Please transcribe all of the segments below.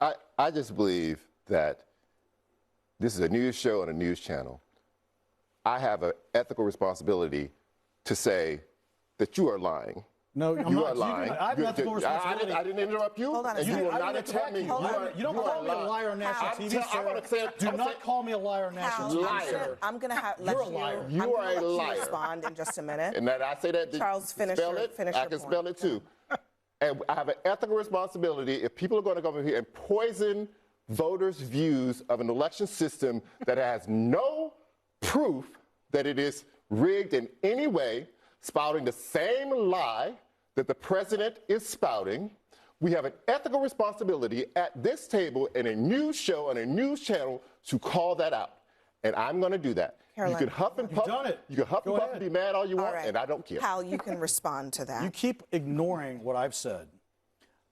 I just believe that this is a news show and a news channel. I have an ethical responsibility to say that you are lying. No, I'm you not. are lying. I have an ethical responsibility. I didn't interrupt you. Hold on a and second. you will not interrupt me. You don't call me a liar on national TV, sir. Do not call me a liar on national TV. I'm going to let You're a liar. You are a liar. Respond in just a minute. And that I say that to Charles, finish spell your- it, finish I your can point. spell it too. And I have an ethical responsibility if people are going to come over here and poison voters' views of an election system that has no proof that it is rigged in any way, spouting the same lie that the president is spouting. We have an ethical responsibility at this table in a news show on a news channel to call that out. And I'm going to do that. Caroline, you can huff and puff. You've done it. You can huff and puff and be mad all you want, and I don't care. Hal, you can respond to that. You keep ignoring what I've said.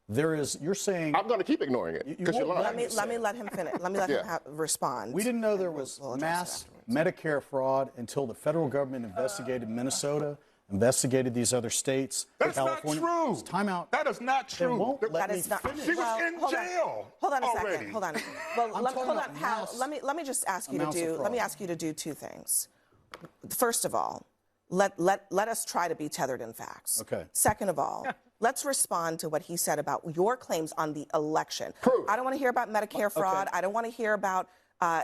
You're saying. I'm going to keep ignoring it because you're lying. Let me let him finish. Let me let him respond. We didn't know there was mass Medicare fraud until the federal government investigated Minnesota, investigated these other states. That's California. not true. It's time out. That is not They true. won't let That me is not. finish. She was in jail. Hold on a already. second. Hold on. Well, I'm talking hold on, about Hal. mass Let me just ask you to amounts of do. fraud. Let me ask you to do two things. First of all, let us try to be tethered in facts. Okay. Second of all, let's respond to what he said about your claims on the election. Proof. I don't want to hear about Medicare fraud. I don't want to hear about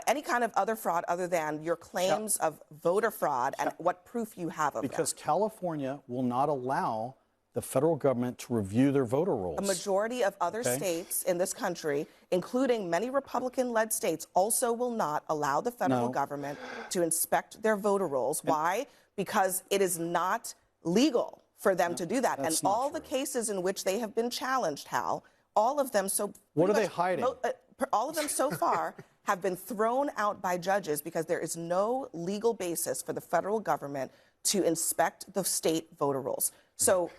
any kind of other fraud other than your claims of voter fraud and what proof you have of Because that. California will not allow the federal government to review their voter rolls. A majority of other states in this country, including many Republican-led states, also will not allow the federal government to inspect their voter rolls. Why? Because it is not legal for them to do that. And all the cases in which they have been challenged, Hal, all of them What are they hiding? All of them so far have been thrown out by judges because there is no legal basis for the federal government to inspect the state voter rolls. So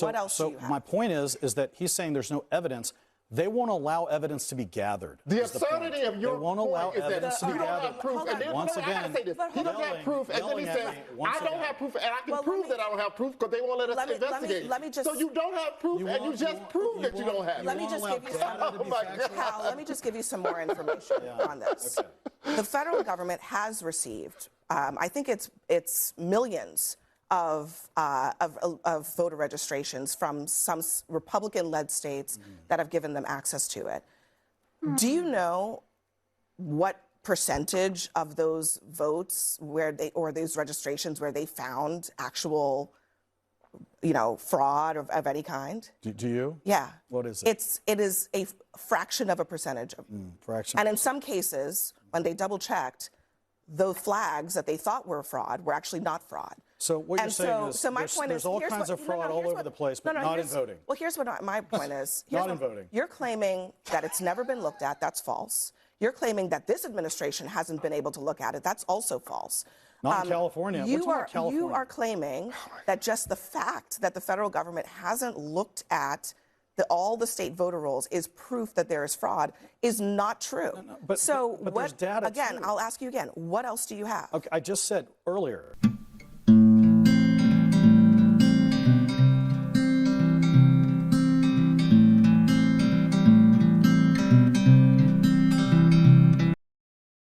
what else do you have? My point is that he's saying there's no evidence. They won't allow evidence to be gathered. The absurdity of your They won't allow point is that evidence to be you don't gathered. have proof. And then, Once I again, gotta say this. He doesn't have proof, and then he says, I don't have proof, and I can prove that I don't have proof because they won't let us investigate. let me just- So you don't have proof, and you just proved that you don't have it. Let me just give you some. Oh my God. Hal, let me just give you some more information on this. The federal government has received, I think it's millions of voter registrations from some Republican-led states that have given them access to it. Do you know what percentage of those votes or those registrations where they found actual, fraud of any kind? Do you? Yeah. What is it? It is a fraction of a percentage. Fraction. And in some cases, when they double-checked, the flags that they thought were fraud were actually not fraud. So what you're saying is there's all kinds of fraud all over the place, but not in voting. Well, here's what my point is. Not in voting. You're claiming that it's never been looked at. That's false. You're claiming that this administration hasn't been able to look at it. That's also false. Not in California. You We're talking about California. You are claiming that just the fact that the federal government hasn't looked at all the state voter rolls is proof that there is fraud is not true. But there's data again, too. I'll ask you again, what else do you have? Okay, I just said earlier.